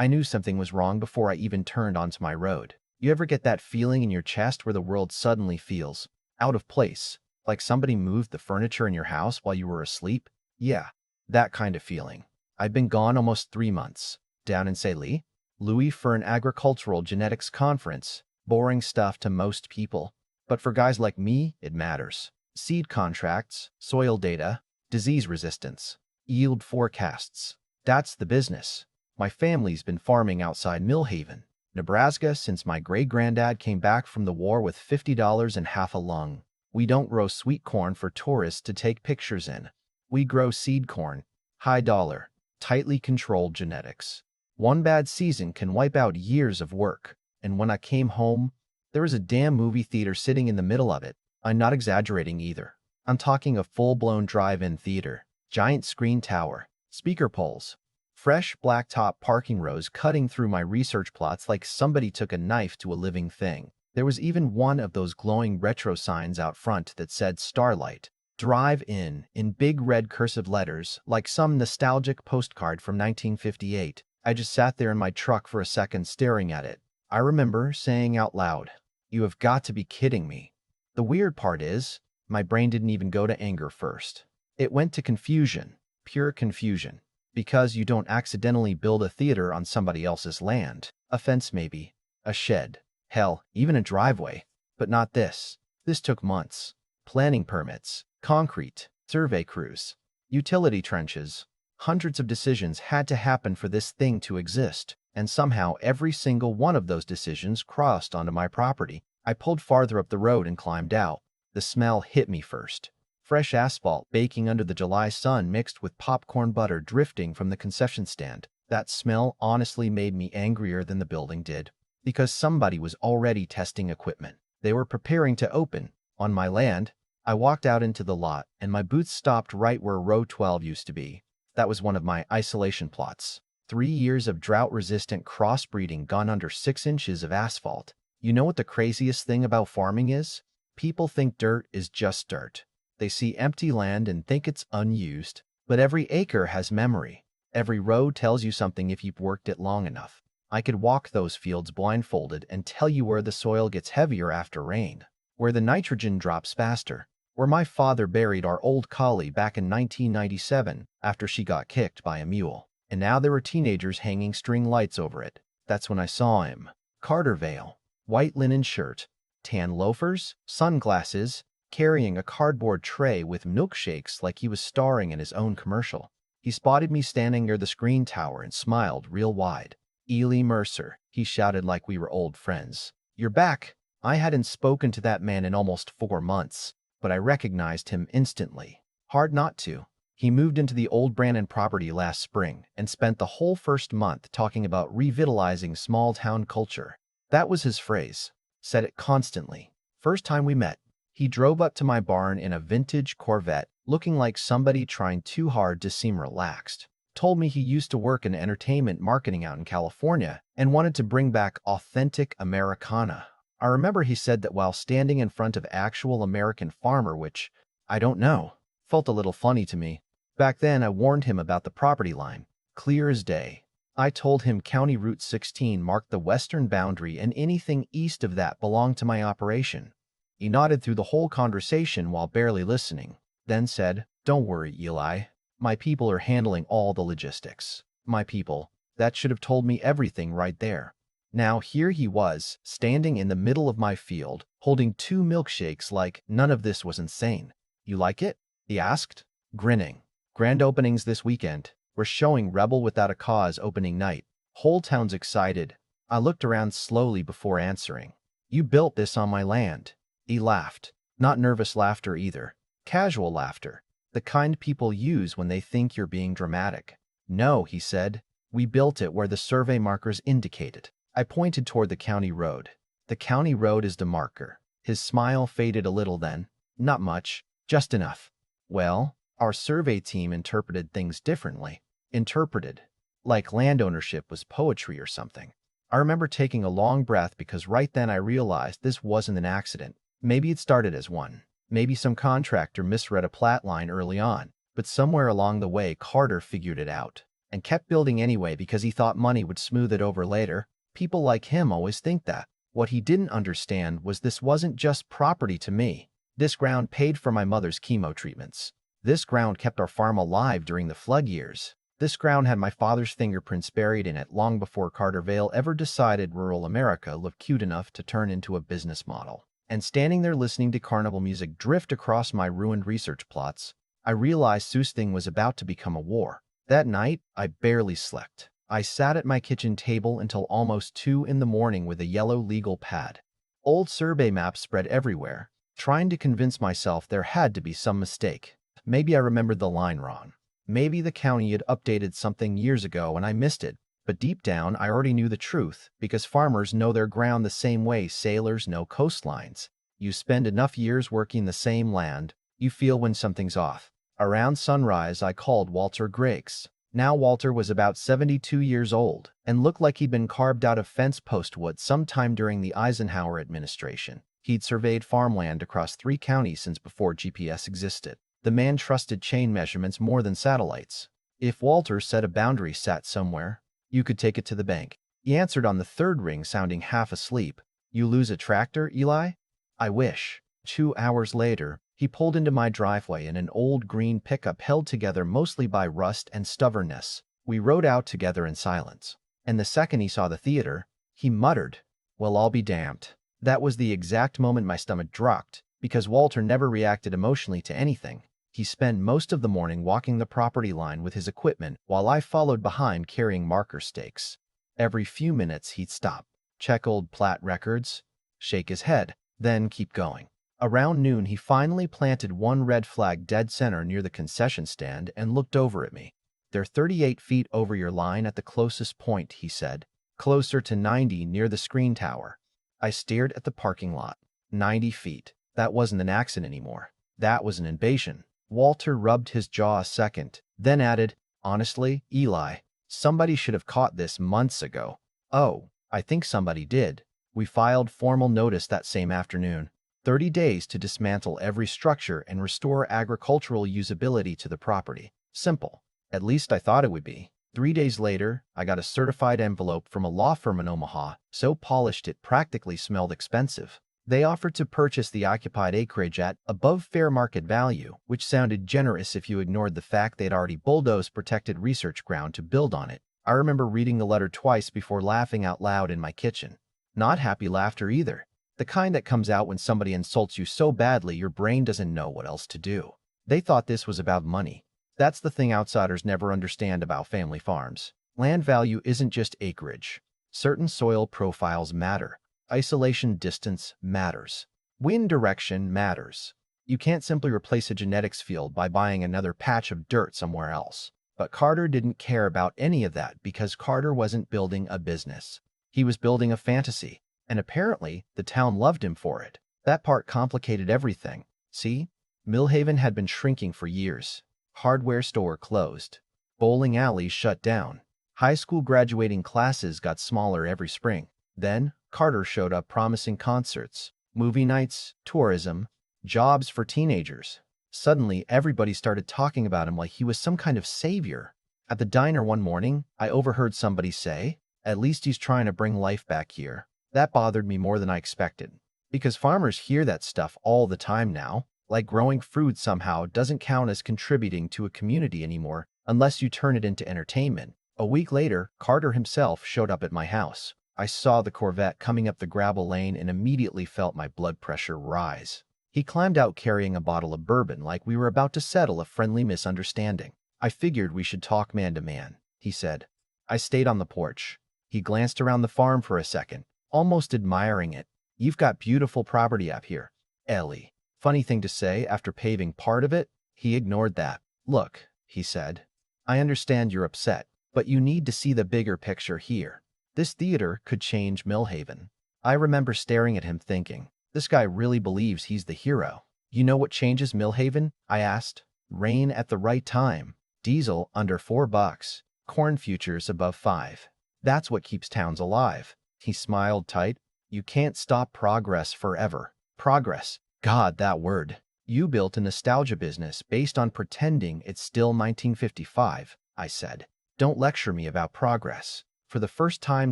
I knew something was wrong before I even turned onto my road. You ever get that feeling in your chest where the world suddenly feels out of place, like somebody moved the furniture in your house while you were asleep? Yeah, that kind of feeling. I'd been gone almost 3 months, down in St. Louis for an agricultural genetics conference. Boring stuff to most people. But for guys like me, it matters. Seed contracts, soil data, disease resistance, yield forecasts. That's the business. My family's been farming outside Millhaven, Nebraska since my great-granddad came back from the war with $50 and half a lung. We don't grow sweet corn for tourists to take pictures in. We grow seed corn, high dollar, tightly controlled genetics. One bad season can wipe out years of work. And when I came home, there was a damn movie theater sitting in the middle of it. I'm not exaggerating either. I'm talking a full-blown drive-in theater, giant screen tower, speaker poles, fresh blacktop parking rows cutting through my research plots like somebody took a knife to a living thing. There was even one of those glowing retro signs out front that said Starlight Drive in big red cursive letters like some nostalgic postcard from 1958. I just sat there in my truck for a second staring at it. I remember saying out loud, "You have got to be kidding me." The weird part is, my brain didn't even go to anger first. It went to confusion, pure confusion. Because you don't accidentally build a theater on somebody else's land. A fence maybe, a shed, hell, even a driveway. But not this. This took months. Planning permits, concrete, survey crews, utility trenches. Hundreds of decisions had to happen for this thing to exist. And somehow every single one of those decisions crossed onto my property. I pulled farther up the road and climbed out. The smell hit me first. Fresh asphalt baking under the July sun mixed with popcorn butter drifting from the concession stand. That smell honestly made me angrier than the building did. Because somebody was already testing equipment. They were preparing to open. On my land, I walked out into the lot and my boots stopped right where row 12 used to be. That was one of my isolation plots. 3 years of drought-resistant crossbreeding gone under 6 inches of asphalt. You know what the craziest thing about farming is? People think dirt is just dirt. They see empty land and think it's unused. But every acre has memory. Every row tells you something if you've worked it long enough. I could walk those fields blindfolded and tell you where the soil gets heavier after rain, where the nitrogen drops faster, where my father buried our old collie back in 1997 after she got kicked by a mule. And now there were teenagers hanging string lights over it. That's when I saw him. Carter Vale, white linen shirt, tan loafers, sunglasses, carrying a cardboard tray with milkshakes like he was starring in his own commercial. He spotted me standing near the screen tower and smiled real wide. "Ely Mercer," he shouted like we were old friends. "You're back." I hadn't spoken to that man in almost 4 months, but I recognized him instantly. Hard not to. He moved into the old Brannon property last spring and spent the whole first month talking about revitalizing small-town culture. That was his phrase. Said it constantly. First time we met, he drove up to my barn in a vintage Corvette, looking like somebody trying too hard to seem relaxed. Told me he used to work in entertainment marketing out in California and wanted to bring back authentic Americana. I remember he said that while standing in front of actual American farmer, which, I don't know, felt a little funny to me. Back then, I warned him about the property line, clear as day. I told him County Route 16 marked the western boundary and anything east of that belonged to my operation. He nodded through the whole conversation while barely listening, then said, "Don't worry, Eli. My people are handling all the logistics." My people, that should have told me everything right there. Now here he was, standing in the middle of my field, holding 2 milkshakes like none of this was insane. "You like it?" he asked, grinning. "Grand openings this weekend. We're showing Rebel Without a Cause opening night. Whole town's excited." I looked around slowly before answering. "You built this on my land." He laughed. Not nervous laughter either. Casual laughter. The kind people use when they think you're being dramatic. "No," he said. "We built it where the survey markers indicated." I pointed toward the county road. "The county road is the marker." His smile faded a little then. "Not much. Just enough." "Well, our survey team interpreted things differently." Interpreted. Like land ownership was poetry or something. I remember taking a long breath because right then I realized this wasn't an accident. Maybe it started as one. Maybe some contractor misread a plat line early on, but somewhere along the way Carter figured it out. and kept building anyway because he thought money would smooth it over later. People like him always think that. What he didn't understand was this wasn't just property to me. This ground paid for my mother's chemo treatments. This ground kept our farm alive during the flood years. This ground had my father's fingerprints buried in it long before Carter Vale ever decided rural America looked cute enough to turn into a business model. And standing there listening to carnival music drift across my ruined research plots, I realized this thing was about to become a war. That night, I barely slept. I sat at my kitchen table until almost 2 in the morning with a yellow legal pad. Old survey maps spread everywhere, trying to convince myself there had to be some mistake. Maybe I remembered the line wrong. Maybe the county had updated something years ago and I missed it. But deep down, I already knew the truth, because farmers know their ground the same way sailors know coastlines. You spend enough years working the same land, you feel when something's off. Around sunrise, I called Walter Griggs. Now Walter was about 72 years old and looked like he'd been carved out of fence post wood sometime during the Eisenhower administration. He'd surveyed farmland across 3 counties since before GPS existed. The man trusted chain measurements more than satellites. If Walter said a boundary sat somewhere, you could take it to the bank. He answered on the 3rd ring, sounding half asleep. "You lose a tractor, Eli?" "I wish." 2 hours later, he pulled into my driveway in an old green pickup held together mostly by rust and stubbornness. We rode out together in silence. And the second he saw the theater, he muttered, "Well, I'll be damned." That was the exact moment my stomach dropped, because Walter never reacted emotionally to anything. He spent most of the morning walking the property line with his equipment while I followed behind carrying marker stakes. Every few minutes he'd stop, check old plat records, shake his head, then keep going. Around noon he finally planted one red flag dead center near the concession stand and looked over at me. "They're 38 feet over your line at the closest point," he said. "Closer to 90 near the screen tower." I stared at the parking lot. 90 feet. That wasn't an accident anymore. That was an invasion. Walter rubbed his jaw a second, then added, "Honestly, Eli, somebody should have caught this months ago." "Oh, I think somebody did." We filed formal notice that same afternoon. 30 days to dismantle every structure and restore agricultural usability to the property. Simple. At least I thought it would be. 3 days later, I got a certified envelope from a law firm in Omaha, so polished it practically smelled expensive. They offered to purchase the occupied acreage at above fair market value, which sounded generous if you ignored the fact they'd already bulldozed protected research ground to build on it. I remember reading the letter twice before laughing out loud in my kitchen. Not happy laughter either. The kind that comes out when somebody insults you so badly your brain doesn't know what else to do. They thought this was about money. That's the thing outsiders never understand about family farms. Land value isn't just acreage. Certain soil profiles matter. Isolation distance matters. Wind direction matters. You can't simply replace a genetics field by buying another patch of dirt somewhere else. But Carter didn't care about any of that because Carter wasn't building a business. He was building a fantasy, and apparently the town loved him for it. That part complicated everything. See? Millhaven had been shrinking for years. Hardware store closed. Bowling alleys shut down. High school graduating classes got smaller every spring. Then, Carter showed up promising concerts, movie nights, tourism, jobs for teenagers. Suddenly, everybody started talking about him like he was some kind of savior. At the diner one morning, I overheard somebody say, "At least he's trying to bring life back here." That bothered me more than I expected. Because farmers hear that stuff all the time now, like growing fruit somehow doesn't count as contributing to a community anymore unless you turn it into entertainment. A week later, Carter himself showed up at my house. I saw the Corvette coming up the gravel lane and immediately felt my blood pressure rise. He climbed out carrying a bottle of bourbon like we were about to settle a friendly misunderstanding. "I figured we should talk man to man," he said. I stayed on the porch. He glanced around the farm for a second, almost admiring it. "You've got beautiful property up here, Ellie." Funny thing to say after paving part of it. He ignored that. "Look," he said, "I understand you're upset, but you need to see the bigger picture here. This theater could change Millhaven." I remember staring at him thinking, this guy really believes he's the hero. "You know what changes Millhaven?" I asked. "Rain at the right time. Diesel under $4. Corn futures above 5. That's what keeps towns alive." He smiled tight. "You can't stop progress forever." Progress. God, that word. "You built a nostalgia business based on pretending it's still 1955, I said. Don't lecture me about progress. For the first time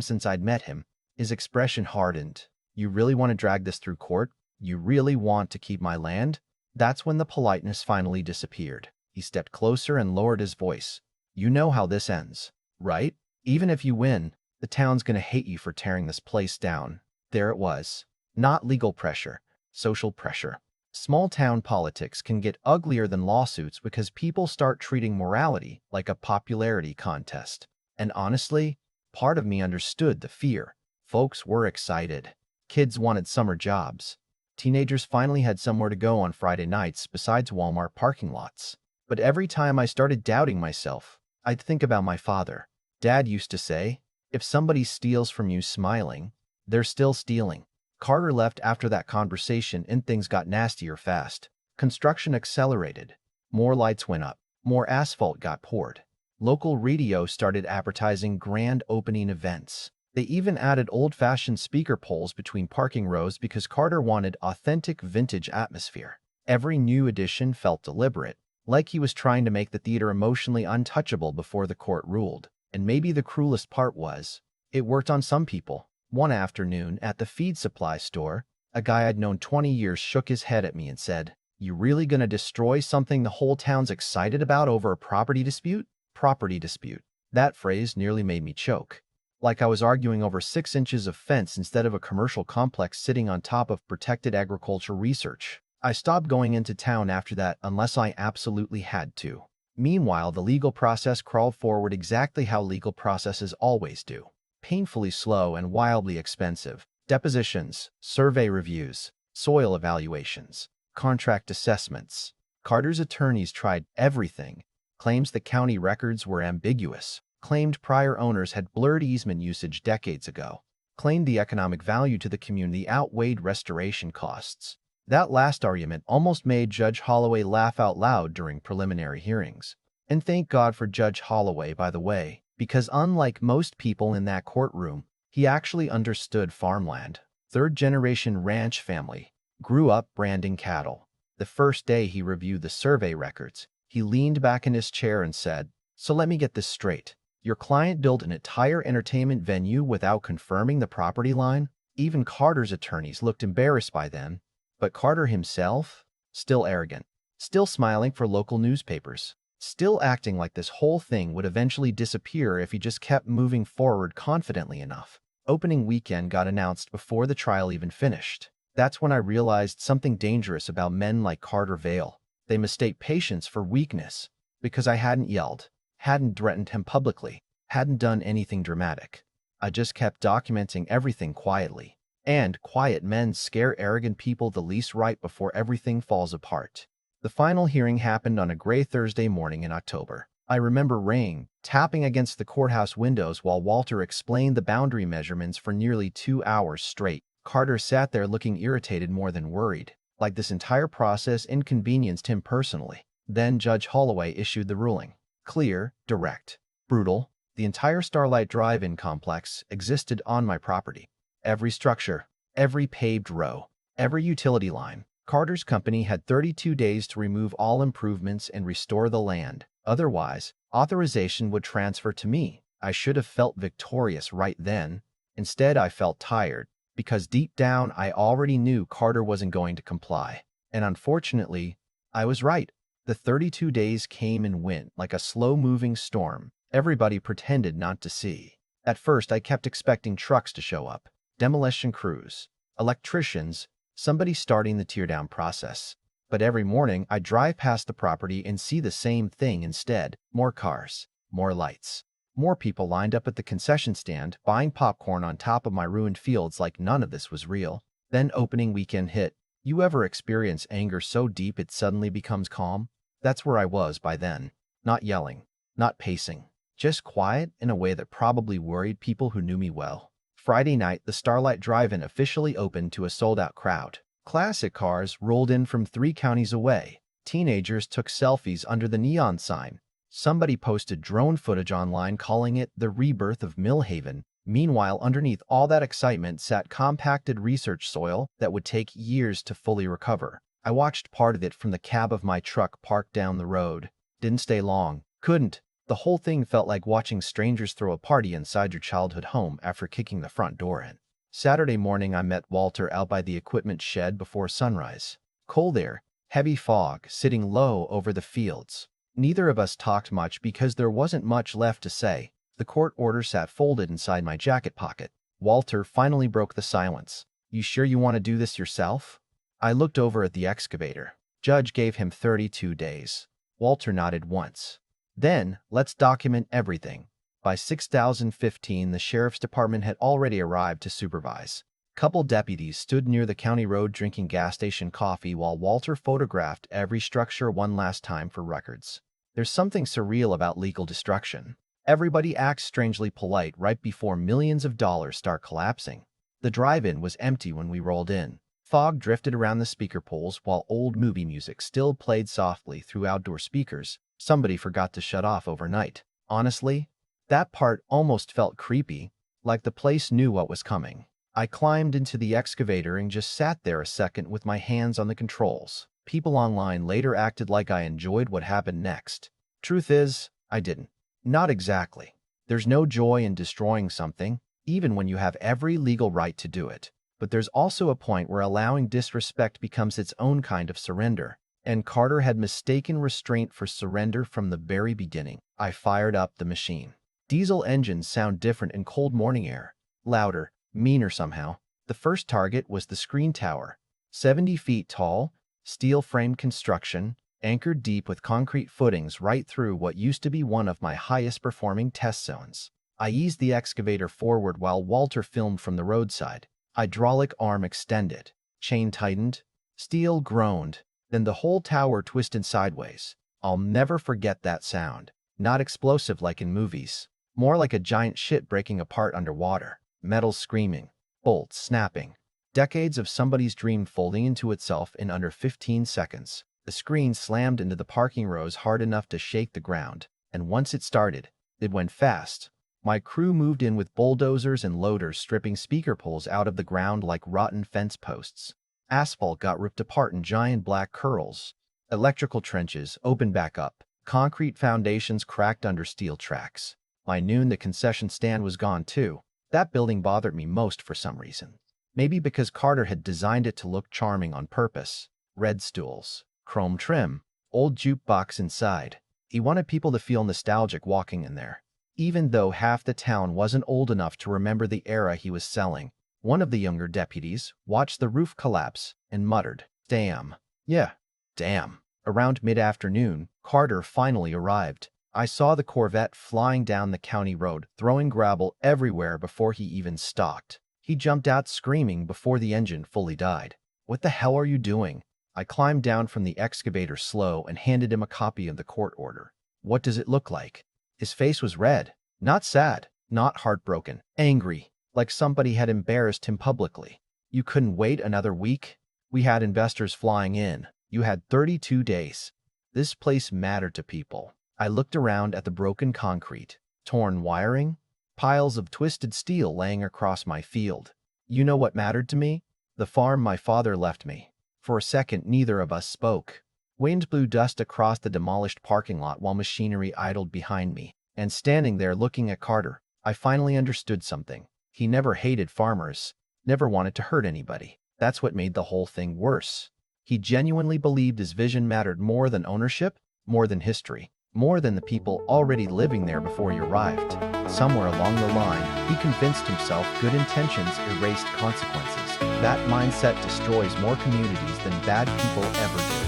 since I'd met him, his expression hardened. You really want to drag this through court? You really want to keep my land? That's when the politeness finally disappeared. He stepped closer and lowered his voice. You know how this ends, right? Even if you win, the town's gonna hate you for tearing this place down. There it was. Not legal pressure, social pressure. Small town politics can get uglier than lawsuits because people start treating morality like a popularity contest. And honestly, part of me understood the fear. Folks were excited. Kids wanted summer jobs. Teenagers finally had somewhere to go on Friday nights besides Walmart parking lots. But every time I started doubting myself, I'd think about my father. Dad used to say, if somebody steals from you smiling, they're still stealing. Carter left after that conversation and things got nastier fast. Construction accelerated. More lights went up. More asphalt got poured. Local radio started advertising grand opening events. They even added old-fashioned speaker poles between parking rows because Carter wanted authentic vintage atmosphere. Every new addition felt deliberate, like he was trying to make the theater emotionally untouchable before the court ruled. And maybe the cruelest part was, it worked on some people. One afternoon at the feed supply store, a guy I'd known 20 years shook his head at me and said, "You really gonna destroy something the whole town's excited about over a property dispute?" Property dispute. That phrase nearly made me choke. Like I was arguing over 6 inches of fence instead of a commercial complex sitting on top of protected agriculture research. I stopped going into town after that unless I absolutely had to. Meanwhile, the legal process crawled forward exactly how legal processes always do. Painfully slow and wildly expensive. Depositions, survey reviews, soil evaluations, contract assessments. Carter's attorneys tried everything. Claims the county records were ambiguous. Claimed prior owners had blurred easement usage decades ago. Claimed the economic value to the community outweighed restoration costs. That last argument almost made Judge Holloway laugh out loud during preliminary hearings. And thank God for Judge Holloway, by the way, because unlike most people in that courtroom, he actually understood farmland. Third-generation ranch family. Grew up branding cattle. The first day he reviewed the survey records, he leaned back in his chair and said, "So let me get this straight. Your client built an entire entertainment venue without confirming the property line?" Even Carter's attorneys looked embarrassed by then. But Carter himself? Still arrogant. Still smiling for local newspapers. Still acting like this whole thing would eventually disappear if he just kept moving forward confidently enough. Opening weekend got announced before the trial even finished. That's when I realized something dangerous about men like Carter Vale. They mistake patience for weakness. Because I hadn't yelled, hadn't threatened him publicly, hadn't done anything dramatic. I just kept documenting everything quietly. And quiet men scare arrogant people the least right before everything falls apart. The final hearing happened on a gray Thursday morning in October. I remember rain tapping against the courthouse windows while Walter explained the boundary measurements for nearly 2 hours straight. Carter sat there looking irritated more than worried, like this entire process inconvenienced him personally. Then Judge Holloway issued the ruling. Clear, direct, brutal. The entire Starlight Drive-In complex existed on my property. Every structure, every paved row, every utility line. Carter's company had 32 days to remove all improvements and restore the land. Otherwise, authorization would transfer to me. I should have felt victorious right then. Instead, I felt tired, because deep down I already knew Carter wasn't going to comply. And unfortunately, I was right. The 32 days came and went like a slow-moving storm. Everybody pretended not to see. At first, I kept expecting trucks to show up. Demolition crews, electricians, somebody starting the teardown process. But every morning, I drive past the property and see the same thing instead. More cars, more lights, more people lined up at the concession stand buying popcorn on top of my ruined fields like none of this was real. Then opening weekend hit. You ever experience anger so deep it suddenly becomes calm? That's where I was by then. Not yelling, not pacing, just quiet in a way that probably worried people who knew me well. Friday night, the Starlight Drive-In officially opened to a sold-out crowd. Classic cars rolled in from 3 counties away. Teenagers took selfies under the neon sign. Somebody posted drone footage online calling it the rebirth of Millhaven. Meanwhile, underneath all that excitement sat compacted research soil that would take years to fully recover. I watched part of it from the cab of my truck parked down the road. Didn't stay long. Couldn't. The whole thing felt like watching strangers throw a party inside your childhood home after kicking the front door in. Saturday morning, I met Walter out by the equipment shed before sunrise. Cold air, heavy fog, sitting low over the fields. Neither of us talked much because there wasn't much left to say. The court order sat folded inside my jacket pocket. Walter finally broke the silence. "You sure you want to do this yourself?" I looked over at the excavator. Judge gave him 32 days. Walter nodded once. "Then, let's document everything." By 2015, the sheriff's department had already arrived to supervise. Couple deputies stood near the county road drinking gas station coffee while Walter photographed every structure one last time for records. There's something surreal about legal destruction. Everybody acts strangely polite right before millions of dollars start collapsing. The drive-in was empty when we rolled in. Fog drifted around the speaker poles while old movie music still played softly through outdoor speakers. Somebody forgot to shut off overnight. Honestly, that part almost felt creepy, like the place knew what was coming. I climbed into the excavator and just sat there a second with my hands on the controls. People online later acted like I enjoyed what happened next. Truth is, I didn't. Not exactly. There's no joy in destroying something, even when you have every legal right to do it. But there's also a point where allowing disrespect becomes its own kind of surrender. And Carter had mistaken restraint for surrender from the very beginning. I fired up the machine. Diesel engines sound different in cold morning air. Louder, meaner somehow. The first target was the screen tower. 70 feet tall, steel-framed construction, anchored deep with concrete footings right through what used to be one of my highest-performing test zones. I eased the excavator forward while Walter filmed from the roadside. Hydraulic arm extended. Chain tightened. Steel groaned. Then the whole tower twisted sideways. I'll never forget that sound. Not explosive like in movies. More like a giant ship breaking apart underwater. Metal screaming. Bolts snapping. Decades of somebody's dream folding into itself in under 15 seconds. The screen slammed into the parking rows hard enough to shake the ground. And once it started, it went fast. My crew moved in with bulldozers and loaders stripping speaker poles out of the ground like rotten fence posts. Asphalt got ripped apart in giant black curls. Electrical trenches opened back up. Concrete foundations cracked under steel tracks. By noon, the concession stand was gone too. That building bothered me most for some reason. Maybe because Carter had designed it to look charming on purpose. Red stools, chrome trim, old jukebox inside. He wanted people to feel nostalgic walking in there. Even though half the town wasn't old enough to remember the era he was selling. One of the younger deputies watched the roof collapse and muttered, "Damn." Yeah, damn. Around mid-afternoon, Carter finally arrived. I saw the Corvette flying down the county road, throwing gravel everywhere before he even stopped. He jumped out screaming before the engine fully died. "What the hell are you doing?" I climbed down from the excavator slow and handed him a copy of the court order. "What does it look like?" His face was red. Not sad, not heartbroken, angry, like somebody had embarrassed him publicly. "You couldn't wait another week? We had investors flying in. You had 32 days. This place mattered to people." I looked around at the broken concrete, torn wiring, piles of twisted steel laying across my field. You know what mattered to me? The farm my father left me. For a second, neither of us spoke. Wind blew dust across the demolished parking lot while machinery idled behind me. And standing there looking at Carter, I finally understood something. He never hated farmers, never wanted to hurt anybody. That's what made the whole thing worse. He genuinely believed his vision mattered more than ownership, more than history, more than the people already living there before he arrived. Somewhere along the line, he convinced himself good intentions erased consequences. That mindset destroys more communities than bad people ever do.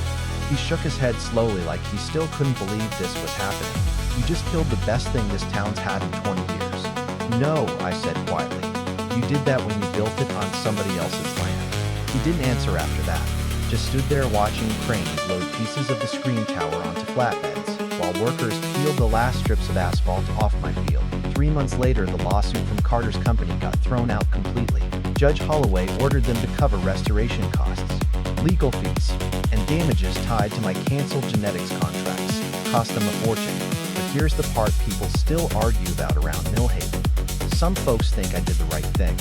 He shook his head slowly like he still couldn't believe this was happening. "You just killed the best thing this town's had in 20 years. "No," I said quietly. "You did that when you built it on somebody else's land." He didn't answer after that, just stood there watching cranes load pieces of the screen tower onto flatbeds, while workers peeled the last strips of asphalt off my field. 3 months later, the lawsuit from Carter's company got thrown out completely. Judge Holloway ordered them to cover restoration costs, legal fees, and damages tied to my canceled genetics contracts. Cost them a fortune. But here's the part people still argue about around Millhaven. Some folks think I did the right thing.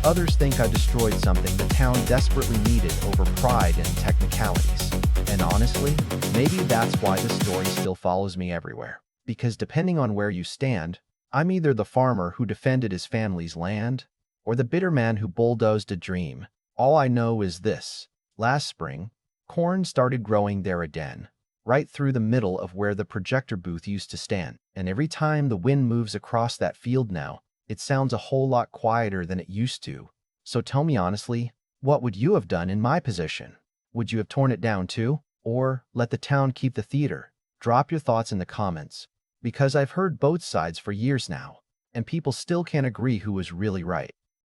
Others think I destroyed something the town desperately needed over pride and technicalities. And honestly, maybe that's why the story still follows me everywhere. because depending on where you stand, I'm either the farmer who defended his family's land or the bitter man who bulldozed a dream. All I know is this. Last spring, corn started growing there again, right through the middle of where the projector booth used to stand. And every time the wind moves across that field now, it sounds a whole lot quieter than it used to. So tell me honestly, what would you have done in my position? Would you have torn it down too? Or let the town keep the theater? Drop your thoughts in the comments, because I've heard both sides for years now, and people still can't agree who was really right.